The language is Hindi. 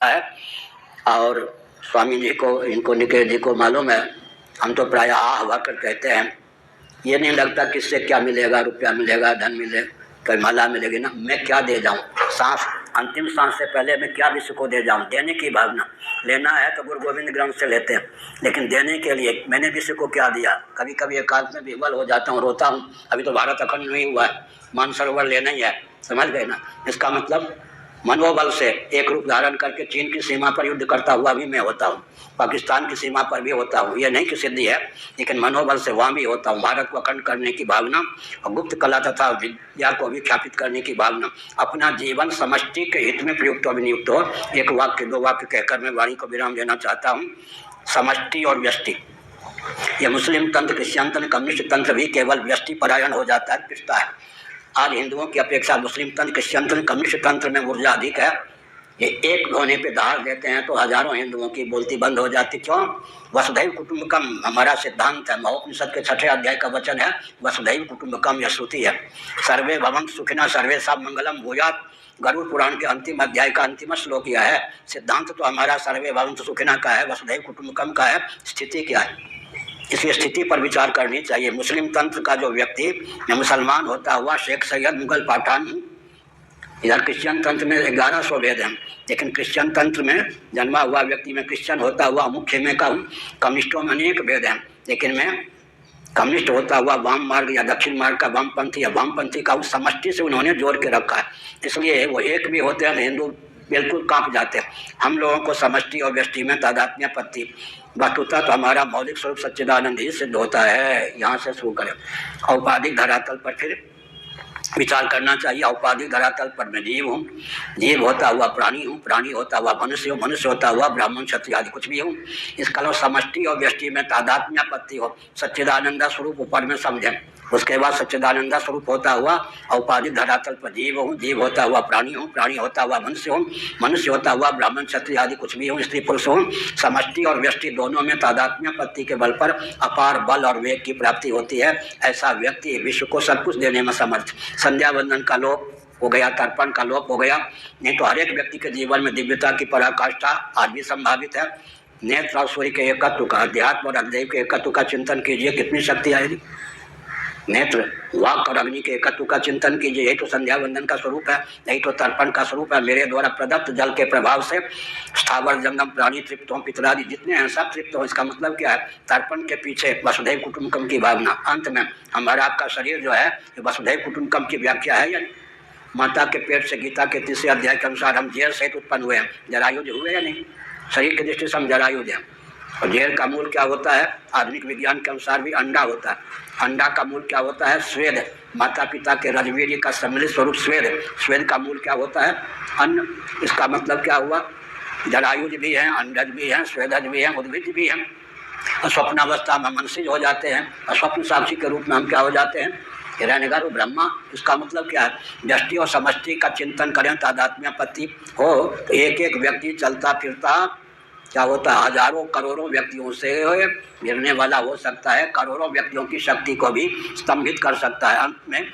है। और स्वामी जी को, इनको निकेश जी को मालूम है, हम तो प्रायः हवा कर कहते हैं, ये नहीं लगता किससे क्या मिलेगा, रुपया मिलेगा, धन मिले, कोई माला मिलेगी ना, मैं क्या दे जाऊं, सांस, अंतिम सांस से पहले मैं क्या विश्व को दे जाऊं, देने की भावना। लेना है तो गुरु गोविंद ग्रंथ से लेते हैं, लेकिन देने के लिए मैंने विश्व को क्या दिया। कभी कभी एकांत में विह्वल हो जाता हूँ, रोता हूँ, अभी तो भारत अखंड नहीं हुआ है, मानसरोवर लेना ही है, समझ गए ना। इसका मतलब मनोबल से एक रूप धारण करके चीन की सीमा पर युद्ध करता हुआ भी मैं होता हूँ, पाकिस्तान की सीमा पर भी होता हूँ, ये नहीं कि सिद्धि है, लेकिन मनोबल से वहाँ भी होता हूँ। भारत को अखंड करने की भावना और गुप्त कला तथा विद्या को विख्यापित करने की भावना, अपना जीवन समष्टि के हित में प्रयुक्त और विनियुक्त हो। एक वाक्य दो वाक्य कहकर मैं वाणी को विराम देना चाहता हूँ। समष्टि और व्यष्टि, ये मुस्लिम तंत्र, क्रिश्चियन तंत्र, कम्युनिस्ट तंत्र भी केवल व्यष्टि परायण हो जाता है, पिछता है। आज हिंदुओं की अपेक्षा मुस्लिम तंत्र, क्रिश्चियन तंत्र, कम्युनिस्ट तंत्र में ऊर्जा अधिक है। ये एक होने पे धार देते हैं तो हजारों हिंदुओं की बोलती बंद हो जाती। क्यों? वसुधैव कुटुंबकम हमारा सिद्धांत है, महोपनिषद के 6ठे अध्याय का वचन है, वसुधैव कुटुंबकम, यह श्रुति है। सर्वे भवन्तु सुखिनः सर्वेषां मंगलम भूयात्, गरुड़ पुराण के अंतिम अध्याय का अंतिम श्लोक यह है। सिद्धांत तो हमारा सर्वे भवन्तु सुखिनः का है, वसुधैव कुटुंबकम का है, स्थिति क्या है, इसलिए स्थिति पर विचार करनी चाहिए। मुस्लिम तंत्र का जो व्यक्ति मुसलमान होता हुआ शेख सैयद मुगल पठान, इधर क्रिश्चियन तंत्र में 1100 वेद हैं, लेकिन क्रिश्चियन तंत्र में जन्मा हुआ व्यक्ति में क्रिश्चियन होता हुआ मुख्य में कहूँ, कम्युनिस्टों में अनेक वेद हैं, लेकिन मैं कम्युनिस्ट होता हुआ वाम मार्ग या दक्षिण मार्ग का वामपंथी या वामपंथी का उस समष्टि से उन्होंने जोड़ के रखा है। इसलिए वो एक भी होते हैं हिंदू बिल्कुल कांप जाते हैं। हम लोगों को समष्टि और व्यष्टि में तादात्म्यपत्ति, वस्तुतः तो हमारा मौलिक स्वरूप सच्चिदानंद ही सिद्ध होता है। यहाँ से शुरू करें। औपाधिक धरातल पर फिर विचार करना चाहिए। औपाधिक धरातल पर मैं जीव हूँ, जीव होता हुआ प्राणी हूँ, प्राणी होता हुआ मनुष्य हूँ, मनुष्य होता हुआ ब्राह्मण क्षत्रिय आदि कुछ भी हूँ। इसका लो समष्टि और व्यष्टि में तादात्म्यपत्ति हो, सच्चिदानंद स्वरूप ऊपर में समझें। उसके बाद सच्चिदानंद स्वरूप होता हुआ औपाधिक धरातल पर जीव हूँ, जीव होता हुआ प्राणी हूँ, प्राणी होता हुआ मनुष्य हूँ, मनुष्य होता हुआ ब्राह्मण क्षत्रिय आदि कुछ भी हूँ, स्त्री पुरुष हूँ। समष्टि और व्यष्टि दोनों में तादात्म्यपत्ति के बल पर अपार बल और वेग की प्राप्ति होती है। ऐसा व्यक्ति विश्व को सब कुछ देने में समर्थ। संध्या वंदन का लोप हो गया, तर्पण का लोप हो गया, नहीं तो हर एक व्यक्ति के जीवन में दिव्यता की पराकाष्ठा आज भी संभावित है। नेत्र और सूर्य के एकत्व का, अध्यात्म और अग्नि के एकत्व का चिंतन कीजिए, कितनी शक्ति आएगी। नेत्र, वाक और अग्नि के एकत्व का चिंतन कीजिए, यही तो संध्या वंदन का स्वरूप है, यही तो तर्पण का स्वरूप है। मेरे द्वारा प्रदत्त जल के प्रभाव से स्थावर जंगम प्राणी तृप्त हों, पितरादि जितने हैं सब तृप्त हों। इसका मतलब क्या है? तर्पण के पीछे वसुधैव कुटुंबकम की भावना। अंत में हमारा आपका शरीर जो है ये वसुधैव कुटुंबकम की व्याख्या है। या माता के पेट से गीता के 3 अध्याय के अनुसार हम जेल सहित उत्पन्न हुए हैं। जरायुज हुए या नहीं? शरीर की दृष्टि से हम जरायुज हैं। और जेल का मूल क्या होता है? आधुनिक विज्ञान के अनुसार भी अंडा होता है। अंडा का मूल क्या होता है? स्वेद। माता पिता के रजवीर्य का सम्मिलित स्वरूप स्वेद। स्वेद का मूल क्या होता है? अन्न। इसका मतलब क्या हुआ? जरायुज भी हैं, अंडज भी हैं, स्वेदज भी हैं, उद्भिज भी हैं। और स्वप्नावस्था में मनसिज हो जाते हैं, और स्वप्न साक्षी के रूप में हम क्या हो जाते हैं? हिरण्यगर्भ ब्रह्मा। इसका मतलब क्या है? व्यष्टि और समष्टि का चिंतन करें, तादात्म्यपत्ति हो तो एक एक व्यक्ति चलता फिरता क्या होता है? हजारों करोड़ों व्यक्तियों से गिरने वाला हो सकता है, करोड़ों व्यक्तियों की शक्ति को भी स्तंभित कर सकता है। अंत में